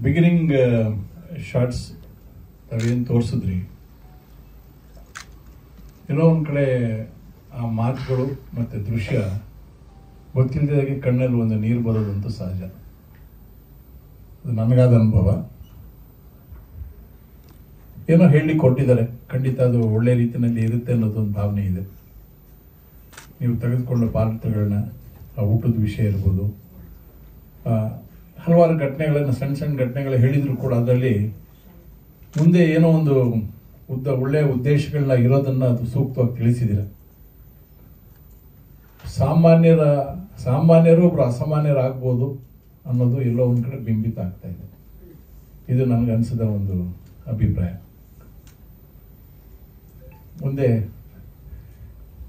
Beginning shorts ತಾವೇನು ತೋರಿಸಿದ್ರಿ, ಏನೋ ಒಂದು ಕಡೆ ಆ ಮಾತುಗಳು ಮತ್ತು ದೃಶ್ಯ ಗೊತ್ತಿಲ್ಲದಾಗೆ ಕಣ್ಣಲ್ಲಿ ಒಂದು ನೀರು ಬರೋದಂತೂ ಸಹಜ. ಅದು ನನಗಾದ ಅನುಭವ. ಏನೋ ಹೇಳಿ ಕೊಟ್ಟಿದ್ದಾರೆ, ಖಂಡಿತ ಅದು ಒಳ್ಳೆ ರೀತಿಯಲ್ಲಿ ಇರುತ್ತೆ ಅನ್ನೋದೊಂದು ಭಾವನೆ ಇದೆ. ನೀವು ತೆಗೆದುಕೊಂಡ ಪಾತ್ರಗಳನ್ನ, ಆ ಊಟದ ವಿಷಯ ಇರ್ಬೋದು, ಹಲವಾರು ಘಟನೆಗಳನ್ನು, ಸಣ್ಣ ಸಣ್ಣ ಘಟನೆಗಳು ಹೇಳಿದ್ರು ಕೂಡ ಅದರಲ್ಲಿ ಮುಂದೆ ಏನೋ ಒಂದು ಒಳ್ಳೆಯ ಉದ್ದೇಶಗಳನ್ನ ಇರೋದನ್ನ ಅದು ಸೂಕ್ತವಾಗಿ ತಿಳಿಸಿದ್ದೀರ. ಸಾಮಾನ್ಯರು ಒಬ್ರು ಅಸಾಮಾನ್ಯರಾಗ್ಬೋದು ಅನ್ನೋದು ಎಲ್ಲೋ ಒಂದು ಕಡೆ ಬಿಂಬಿತ ಆಗ್ತಾ ಇದೆ. ಇದು ನನಗೆ ಅನಿಸಿದ ಒಂದು ಅಭಿಪ್ರಾಯ.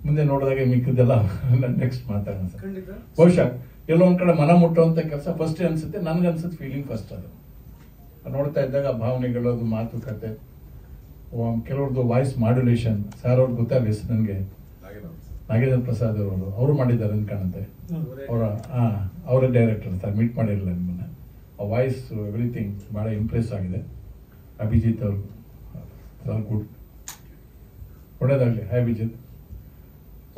ಮುಂದೆ ನೋಡಿದಾಗ ಮಿಕ್ಕಿದ್ದೆಲ್ಲ ನೆಕ್ಸ್ಟ್ ಮಾತಾಡೋಣ ಸರ್. ಬಹುಶಃ ಎಲ್ಲೋ ಒಂದ್ ಕಡೆ ಮನ ಮುಟ್ಟುವಂತ ಕೆಲಸ ಫಸ್ಟ್ ಅನ್ಸುತ್ತೆ. ನನ್ಗನ್ಸುತ್ತೆ ಫೀಲಿಂಗ್ ಫಸ್ಟ್ ಅದು ನೋಡ್ತಾ ಇದ್ದಾಗ ಭಾವನೆಗಳು, ಅದು ಮಾತುಕತೆ, ಕೆಲವ್ರದ್ದು ವಾಯ್ಸ್ ಮಾಡ್ಯುಲೇಷನ್. ಸರ್ ಅವ್ರಿಗೆ ಗೊತ್ತಾಗಲಿ ಹೆಸರು ನನಗೆ, ನಾಗೇಂದ್ರ ಪ್ರಸಾದ್ ಅವರು ಮಾಡಿದ್ದಾರೆ ಅಂತ ಕಾಣುತ್ತೆ. ಅವರ ಡೈರೆಕ್ಟರ್ ಸರ್, ಮೀಟ್ ಮಾಡಿರಲಿಲ್ಲ ನಿಮ್ಮನ್ನ. ಆ ವಾಯ್ಸ್ ಎವ್ರಿಥಿಂಗ್ ಭಾಳ ಇಂಪ್ರೆಸ್ ಆಗಿದೆ. ಅಭಿಜಿತ್ ಅವ್ರು ಗುಡ್, ಒಳ್ಳೇದಾಗಲಿ. ಹಾಯ್ ಅಭಿಜಿತ್,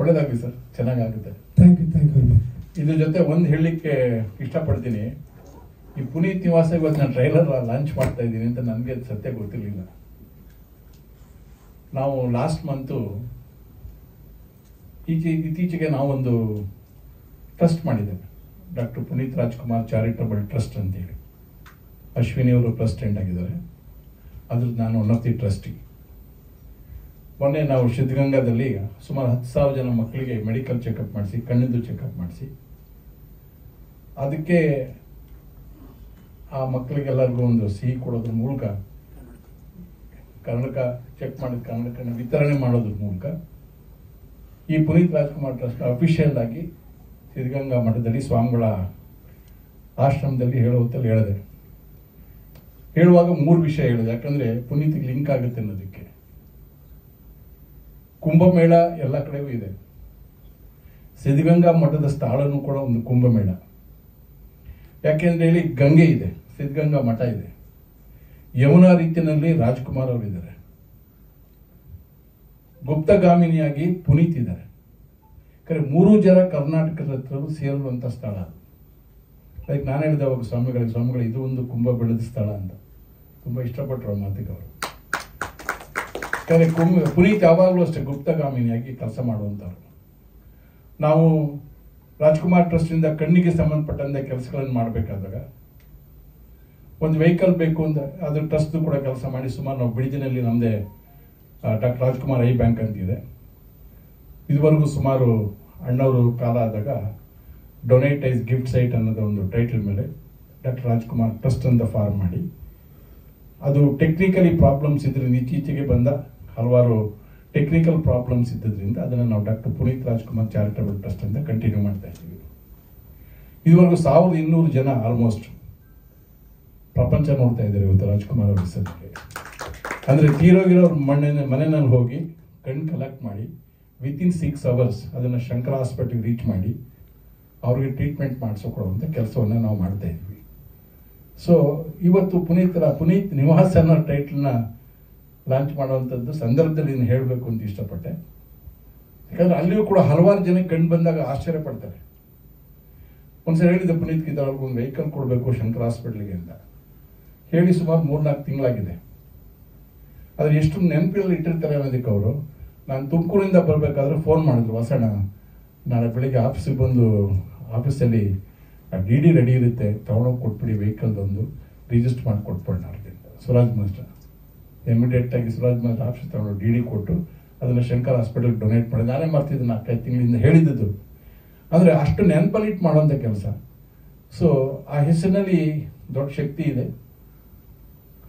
ಒಳ್ಳೇದಾಗಲಿ ಸರ್, ಚೆನ್ನಾಗಾಗುತ್ತೆ. Thank you. ಇದ್ರ ಜೊತೆ ಒಂದು ಹೇಳಲಿಕ್ಕೆ ಇಷ್ಟಪಡ್ತೀನಿ. ಈ ಪುನೀತ್ ನಿವಾಸ ಇವತ್ತು ನಾನು ಟ್ರೈಲರ್ ಲಾಂಚ್ ಮಾಡ್ತಾ ಇದ್ದೀನಿ ಅಂತ ನನಗೆ ಸತ್ಯ ಗೊತ್ತಿರಲಿಲ್ಲ. ನಾವು ಲಾಸ್ಟ್ ಮಂತು ಇತ್ತೀಚೆಗೆ ನಾವೊಂದು ಟ್ರಸ್ಟ್ ಮಾಡಿದ್ದೇವೆ, doctor Puneeth Rajkumar charitable trust ಅಂತೇಳಿ. ಅಶ್ವಿನಿ ಅವರು ಪ್ರೆಸಿಡೆಂಟ್ ಆಗಿದ್ದಾರೆ. ಅದ್ರದ್ದು ನಾನು ಒನ್ ಆಫ್ ದಿ ಟ್ರಸ್ಟಿ. ಮೊನ್ನೆ ನಾವು ಸಿದ್ಧಗಂಗಾದಲ್ಲಿ ಸುಮಾರು 10,000 ಜನ ಮಕ್ಕಳಿಗೆ ಮೆಡಿಕಲ್ ಚೆಕಪ್ ಮಾಡಿಸಿ, ಕಣ್ಣಿಂದು ಚೆಕಪ್ ಮಾಡಿಸಿ, ಅದಕ್ಕೆ ಆ ಮಕ್ಕಳಿಗೆಲ್ಲರಿಗೂ ಒಂದು ಸಿಹಿ ಕೊಡೋದ್ರ ಮೂಲಕ, ಕನ್ನಡಕ ಚೆಕ್ ಮಾಡಿದ ಕನ್ನಡಕನ ವಿತರಣೆ ಮಾಡೋದ್ರ ಮೂಲಕ ಈ ಪುನೀತ್ ರಾಜ್ಕುಮಾರ್ ಟ್ರಸ್ಟ್ ಅಫಿಷಿಯಲ್ ಆಗಿ ಸಿದ್ಧಗಂಗಾ ಮಠದಲ್ಲಿ ಸ್ವಾಮಿಗಳ ಆಶ್ರಮದಲ್ಲಿ ಹೇಳುವತ್ತಲ್ಲಿ ಹೇಳಿದೆ. ಹೇಳುವಾಗ 3 ವಿಷಯ ಹೇಳಿದೆ, ಯಾಕಂದ್ರೆ ಪುನೀತ್ಗೆ ಲಿಂಕ್ ಆಗುತ್ತೆ ಅನ್ನೋದಕ್ಕೆ. ಕುಂಭಮೇಳ ಎಲ್ಲ ಕಡೆಗೂ ಇದೆ, ಸಿದ್ಧಗಂಗಾ ಮಠದ ಸ್ಥಳನೂ ಕೂಡ ಒಂದು ಕುಂಭಮೇಳ. ಯಾಕೆಂದ್ರೆ ಇಲ್ಲಿ ಗಂಗೆ ಇದೆ, ಸಿದ್ಧಗಂಗಾ ಮಠ ಇದೆ, ಯಮುನಾ ರೀತಿಯಲ್ಲಿ ರಾಜ್ಕುಮಾರ್ ಅವರಿದ್ದಾರೆ, ಗುಪ್ತಗಾಮಿನಿಯಾಗಿ ಪುನೀತ್ ಇದ್ದಾರೆ. 3 ಜನ ಕರ್ನಾಟಕದ ಹತ್ರ ಸೇರುವಂತ ಸ್ಥಳ. ಲೈಕ್ ನಾನು ಹೇಳಿದೆ ಅವಾಗ ಸ್ವಾಮಿಗಳು ಇದು ಒಂದು ಕುಂಭ ಬೆಳೆದ ಸ್ಥಳ ಅಂತ. ತುಂಬಾ ಇಷ್ಟಪಟ್ಟರು ಮಾತಿಗೆ ಅವರು. ಪುನೀತ್ ಯಾವಾಗಲೂ ಅಷ್ಟೇ ಗುಪ್ತಗಾಮಿನಿಯಾಗಿ ಕೆಲಸ ಮಾಡುವಂಥವ್ರು. ನಾವು ರಾಜ್ಕುಮಾರ್ ಟ್ರಸ್ಟ್ ಇಂದ ಕಣ್ಣಿಗೆ ಸಂಬಂಧಪಟ್ಟಂತೆ ಕೆಲಸಗಳನ್ನು ಮಾಡಬೇಕಾದಾಗ ಒಂದು ವೆಹಿಕಲ್ ಬೇಕು ಅಂತ ಅದ್ರ ಟ್ರಸ್ಟ್ ಕೂಡ ಕೆಲಸ ಮಾಡಿ ಸುಮಾರು ನಾವು ಬಿಳಿಜಿನಲ್ಲಿ ನಮ್ಮದೇ ಡಾಕ್ಟರ್ ರಾಜ್ಕುಮಾರ್ ಐ ಬ್ಯಾಂಕ್ ಅಂತಿದೆ. ಇದುವರೆಗೂ ಸುಮಾರು ಅಣ್ಣವರು ಕಾಲ ಆದಾಗ ಡೊನೇಟ್ ಐಸ್ ಗಿಫ್ಟ್ ಸೈಟ್ ಅನ್ನೋದು ಒಂದು ಟೈಟಲ್ ಮೇಲೆ ಡಾಕ್ಟರ್ ರಾಜ್ಕುಮಾರ್ ಟ್ರಸ್ಟ್ ಅಂತ ಫಾರ್ಮ್ ಮಾಡಿ, ಅದು ಟೆಕ್ನಿಕಲಿ ಪ್ರಾಬ್ಲಮ್ಸ್ ಇದ್ರಿಂದ ಇತ್ತೀಚೆಗೆ ಬಂದ ಹಲವಾರು ಟೆಕ್ನಿಕಲ್ ಪ್ರಾಬ್ಲಮ್ಸ್ ಇದ್ದರಿಂದ ಅದನ್ನು ನಾವು doctor Puneeth Rajkumar charitable trust ಅಂತ ಕಂಟಿನ್ಯೂ ಮಾಡ್ತಾ ಇದ್ದೀವಿ. ಇದುವರೆಗೂ 1200 ಜನ ಆಲ್ಮೋಸ್ಟ್ ಪ್ರಪಂಚ ನೋಡ್ತಾ ಇದ್ದಾರೆ ಇವತ್ತು ರಾಜ್ಕುಮಾರ್ ಅವ್ರ ಹೆಸರಿಗೆ. ಅಂದ್ರೆ ತೀರೋಗಿರೋರು ಮನೆಯಲ್ಲಿ ಹೋಗಿ ಕಣ್ಣು ಕಲೆಕ್ಟ್ ಮಾಡಿ ವಿತಿನ್ 6 hours ಅದನ್ನು ಶಂಕರ ಹಾಸ್ಪಿಟಲ್ಗೆ ರೀಚ್ ಮಾಡಿ ಅವ್ರಿಗೆ ಟ್ರೀಟ್ಮೆಂಟ್ ಮಾಡಿಸ್ಕೊಡುವಂಥ ಕೆಲಸವನ್ನು ನಾವು ಮಾಡ್ತಾ ಇದ್ವಿ. ಸೊ ಇವತ್ತು ಪುನೀತ್ ನಿವಾಸ ಅನ್ನೋ ಟೈಟಲ್ನ ಲಾಂಚ್ ಮಾಡುವಂಥದ್ದು ಸಂದರ್ಭದಲ್ಲಿ ನಾನು ಹೇಳಬೇಕು ಅಂತ ಇಷ್ಟಪಟ್ಟೆ. ಯಾಕಂದ್ರೆ ಅಲ್ಲಿಯೂ ಕೂಡ ಹಲವಾರು ಜನಕ್ಕೆ ಕಂಡು ಬಂದಾಗ ಆಶ್ಚರ್ಯ ಪಡ್ತಾರೆ. ಒಂದ್ಸರಿ ಹೇಳಿದ್ದೆ ಪುನೀತ್ ಅವ್ರಿಗೆ ಒಂದು ವೆಹಿಕಲ್ ಕೊಡಬೇಕು ಶಂಕರ ಹಾಸ್ಪಿಟ್ಲಿಗೆ ಅಂತ ಹೇಳಿ ಸುಮಾರು 3-4 ತಿಂಗಳಾಗಿದೆ. ಆದ್ರೆ ಎಷ್ಟು ನೆನಪಿನಲ್ಲಿ ಇಟ್ಟಿರ್ತಾರೆ ಅನ್ನೋದಕ್ಕೆ ಅವರು, ನಾನು ತುಮಕೂರಿಂದ ಬರಬೇಕಾದ್ರೆ ಫೋನ್ ಮಾಡಿದ್ರು, ವಸಣ್ಣ ನಾಳೆ ಬೆಳಿಗ್ಗೆ ಆಫೀಸಿಗೆ ಬಂದು ಆಫೀಸಲ್ಲಿ DD ರೆಡಿ ಇರುತ್ತೆ, ತಗೊಂಡೋಗಿ ಕೊಟ್ಬಿಡಿ ವೆಹಿಕಲ್ದೊಂದು ರಿಜಿಸ್ಟರ್ ಮಾಡಿ ಕೊಟ್ಬಿಡೋಣ ಅವ್ರಿಗೆ ಅಂತ. ಸುರಾಜ್ ಮಾಸ್ಟರ್ ಇಮಿಡಿಯೇಟ್ ಆಗಿ ಸುರಾಜ್ ಮಾಸ್ಟರ್ ಆಫೀಸ್ ತಗೊಂಡು DD ಕೊಟ್ಟು ಅದನ್ನು ಶಂಕರ್ ಹಾಸ್ಪಿಟಲ್ಗೆ ಡೊನೇಟ್ ಮಾಡಿ ನಾನೇ ಮಾಡ್ತಿದ್ದೆ 4-5 ತಿಂಗಳಿಂದ ಹೇಳಿದ್ದು. ಅಂದರೆ ಅಷ್ಟು ನೆನಪಲ್ಲಿ ಇಟ್ಟು ಮಾಡುವಂಥ ಕೆಲಸ. ಸೊ ಆ ಹೆಸರಿನಲ್ಲಿ ದೊಡ್ಡ ಶಕ್ತಿ ಇದೆ.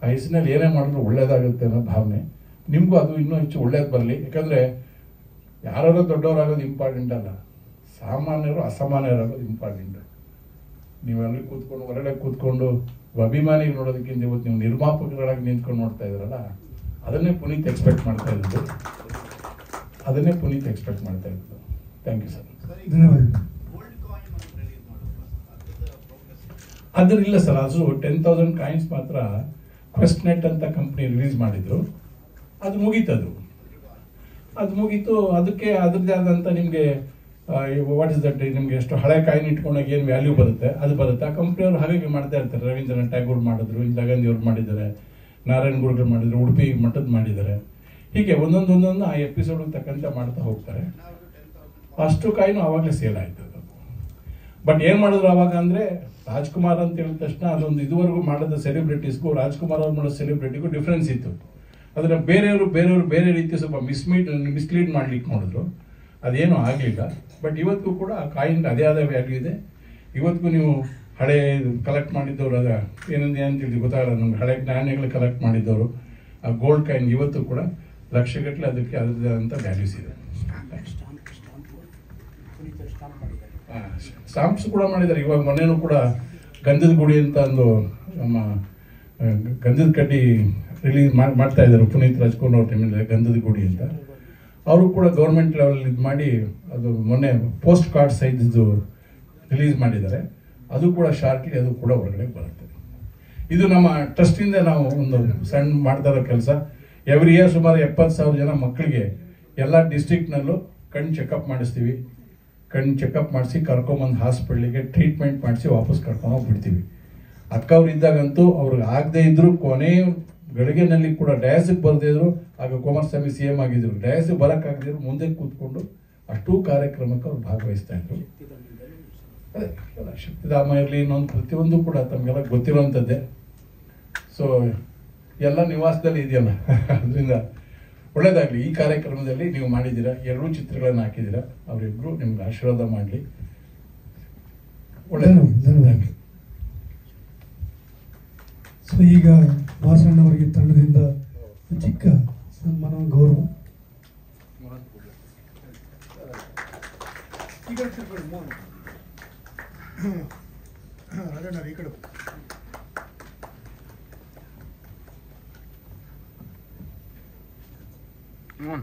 ಆ ಹೆಸರಿನಲ್ಲಿ ಏನೇ ಮಾಡಿದ್ರು ಒಳ್ಳೇದಾಗುತ್ತೆ ಅನ್ನೋ ಭಾವನೆ. ನಿಮಗೂ ಅದು ಇನ್ನೂ ಹೆಚ್ಚು ಒಳ್ಳೇದು ಬರಲಿ. ಯಾಕಂದರೆ ಯಾರು ದೊಡ್ಡವರಾಗೋದು ಇಂಪಾರ್ಟೆಂಟ್ ಅಲ್ಲ, ಸಾಮಾನ್ಯರು ಅಸಾಮಾನ್ಯರಾಗೋದು ಇಂಪಾರ್ಟೆಂಟ್. ನೀವು ಅಲ್ಲಿ ಕೂತ್ಕೊಂಡು ಹೊರಗಡೆ ಕೂತ್ಕೊಂಡು ಅಭಿಮಾನಿ ನೋಡೋದಕ್ಕಿಂತ ಇವತ್ತು ನೀವು ನಿರ್ಮಾಪಕರಾಗಿ ನಿಂತ್ಕೊಂಡು ನೋಡ್ತಾ ಇದ್ರಲ್ಲ, ಅದನ್ನೇ ಪುನೀತ್ ಎಕ್ಸ್ಪೆಕ್ಟ್ ಮಾಡ್ತಾ ಇದ್ದು. Thank you sir. ಅದ್ರ ಇಲ್ಲ ಸರ್, ಅದು 10,000 ಕಾಯಿನ್ಸ್ ಮಾತ್ರ ಕ್ವೆಸ್ಟ್ನೆಟ್ ಅಂತ ಕಂಪ್ನಿ ರಿಲೀಸ್ ಮಾಡಿದ್ರು. ಅದು ಮುಗೀತದು, ಅದು ಮುಗೀತು. ಅದಕ್ಕೆ ಅದ್ರದ್ದೇ ಆದಂಥ ನಿಮಗೆ ವಾಟ್ ಇಸ್ ದಟ್, ನಿಮಗೆ ಎಷ್ಟು ಹಳೆ ಕಾಯಿನ್ ಇಟ್ಕೊಂಡಾಗ ಏನು ವ್ಯಾಲ್ಯೂ ಬರುತ್ತೆ ಅದು ಬರುತ್ತೆ. ಆ ಕಂಪ್ನಿಯವರು ಹಾಗಾಗಿ ಮಾಡ್ತಾ ಇರ್ತಾರೆ. ರವೀಂದ್ರನಾಥ್ ಟ್ಯಾಗೋರ್ ಮಾಡಿದ್ರು, ಇಂದಿರಾ ಗಾಂಧಿ ಅವ್ರು ಮಾಡಿದ್ದಾರೆ, ನಾರಾಯಣ್ ಗುರುಗಳು ಮಾಡಿದ್ರು, ಉಡುಪಿ ಮಠದ ಮಾಡಿದ್ದಾರೆ. ಹೀಗೆ ಒಂದೊಂದು ಆ ಎಪಿಸೋಡ್ ತಕ್ಕಂತೆ ಮಾಡ್ತಾ ಹೋಗ್ತಾರೆ. ಅಷ್ಟು ಕಾಯಿನು ಆವಾಗಲೇ ಸೇಲ್ ಆಯ್ತು. ಬಟ್ ಏನು ಮಾಡಿದ್ರು ಅವಾಗ ಅಂದರೆ, ರಾಜ್ಕುಮಾರ್ ಅಂತ ಹೇಳಿದ ತಕ್ಷಣ ಅದೊಂದು ಇದುವರೆಗೂ ಮಾಡಿದ ಸೆಲೆಬ್ರಿಟೀಸ್ಗೂ ರಾಜ್ಕುಮಾರ್ ಅವ್ರು ಮಾಡೋ ಸೆಲೆಬ್ರಿಟಿಗೂ ಡಿಫ್ರೆನ್ಸ್ ಇತ್ತು. ಅದನ್ನು ಬೇರೆಯವರು ಬೇರೆ ರೀತಿ ಸ್ವಲ್ಪ ಮಿಸ್ಲೀಡ್ ಮಾಡ್ಲಿಕ್ಕೆ ನೋಡಿದ್ರು. ಅದೇನೂ ಆಗಲಿಲ್ಲ. ಬಟ್ ಇವತ್ತಿಗೂ ಕೂಡ ಆ ಕಾಯಿನ್ ಅದೇ ಆದ ವ್ಯಾಲ್ಯೂ ಇದೆ. ಇವತ್ತಿಗೂ ನೀವು ಹಳೆ ಕಲೆಕ್ಟ್ ಮಾಡಿದ್ದವರು ಅದ ಏನಂತ ಗೊತ್ತಾಗಲ್ಲ ನಮ್ಗೆ, ಹಳೆ ನಾಣ್ಯಗಳು ಕಲೆಕ್ಟ್ ಮಾಡಿದ್ದವರು ಆ ಗೋಲ್ಡ್ ಕಾಯಿನ್ ಇವತ್ತು ಕೂಡ ಲಕ್ಷಗಟ್ಟಲೆ ಅದಕ್ಕೆ ಅದರದೇ ಆದಂಥ ವ್ಯಾಲ್ಯೂಸ್ ಇದೆ. ಸ್ಟಾಂಪ್ಸ್ ಕೂಡ ಮಾಡಿದ್ದಾರೆ. ಇವಾಗ ಮೊನ್ನೆನೂ ಕೂಡ ಗಂಧದ ಗುಡಿ ಅಂತ ಒಂದು ನಮ್ಮ ಗಂಧದ ಕಡ್ಡಿ ರಿಲೀಸ್ ಮಾಡ್ತಾ ಇದ್ದಾರೆ ಪುನೀತ್ ರಾಜ್ಕುಮಾರ್ ಅವ್ರ ಟೈಮಲ್ಲಿ, ಗಂಧದ ಗುಡಿ ಅಂತ. ಅವರು ಕೂಡ ಗೌರ್ಮೆಂಟ್ ಲೆವೆಲ್ ಇದು ಮಾಡಿ ಅದು ಮೊನ್ನೆ ಪೋಸ್ಟ್ ಕಾರ್ಡ್ ಸೈಜ್ದು ರಿಲೀಸ್ ಮಾಡಿದ್ದಾರೆ. ಅದು ಕೂಡ ಶಾರ್ಟ್ಲಿ ಅದು ಕೂಡ ಹೊರಗಡೆ ಬರುತ್ತೆ. ಇದು ನಮ್ಮ ಟ್ರಸ್ಟಿಂದ ನಾವು ಒಂದು ಸಣ್ಣ ಮಾಡ್ತಾ ಇರೋ ಕೆಲಸ. ಎವ್ರಿ ಇಯರ್ ಸುಮಾರು 70,000 ಜನ ಮಕ್ಕಳಿಗೆ ಎಲ್ಲ ಡಿಸ್ಟ್ರಿಕ್ಟ್ನಲ್ಲೂ ಕಣ್ಣು ಚೆಕಪ್ ಮಾಡಿಸ್ತೀವಿ. ಕಣ್ಣು ಚೆಕಪ್ ಮಾಡಿಸಿ ಕರ್ಕೊಂಬಂದು ಹಾಸ್ಪಿಟ್ಲಿಗೆ ಟ್ರೀಟ್ಮೆಂಟ್ ಮಾಡಿಸಿ ವಾಪಸ್ ಕರ್ಕೊಂಡೋಗ್ಬಿಡ್ತೀವಿ. ಅಕ್ಕವ್ರು ಇದ್ದಾಗಂತೂ ಅವ್ರಿಗೆ ಆಗದೆ ಇದ್ರು ಕೊನೆ ಗಳಿಗೆನಲ್ಲಿ ಕೂಡ ಡಯಾಸಿಗೆ ಬರದೇ ಇದ್ರು. ಆಗ ಕುಮಾರಸ್ವಾಮಿ CM ಆಗಿದ್ರು. ಡಯಾಸಿಗೆ ಬರೋಕ್ಕಾಗದಿದ್ರು ಮುಂದೆ ಕೂತ್ಕೊಂಡು ಅಷ್ಟೂ ಕಾರ್ಯಕ್ರಮಕ್ಕೆ ಅವ್ರು ಭಾಗವಹಿಸ್ತಾ ಇದ್ರು. ಅದೇ ಶಕ್ತಿಧಾಮ ಇರಲಿ, ಇನ್ನೊಂದು ಪ್ರತಿಯೊಂದು ಕೂಡ ತಮಗೆಲ್ಲ ಗೊತ್ತಿರುವಂಥದ್ದೇ. ಸೊ ಎಲ್ಲ ನಿವಾಸದಲ್ಲಿ ಇದೆಯಲ್ಲ, ಅದರಿಂದ ಒಳ್ಳೇದಾಗಲಿ. ಈ ಕಾರ್ಯಕ್ರಮದಲ್ಲಿ ನೀವು ಮಾಡಿದ್ದೀರಾ, 2 ಚಿತ್ರಗಳನ್ನು ಹಾಕಿದ್ದೀರಾ. ಅವರಿಬ್ಬರು ನಿಮ್ಗೆ ಆಶೀರ್ವಾದ ಮಾಡಲಿ. ಒಳ್ಳೆಯದಾಗಲಿ. ಸೊ ಈಗ ಮಾಸಣ್ಣವರಿಗೆ ತಂಡದಿಂದ ಚಿಕ್ಕ ಸನ್ಮಾನ, ಗೌರವ. ರಾಜಣ್ಣ ಈ ಕಡೆ Come on.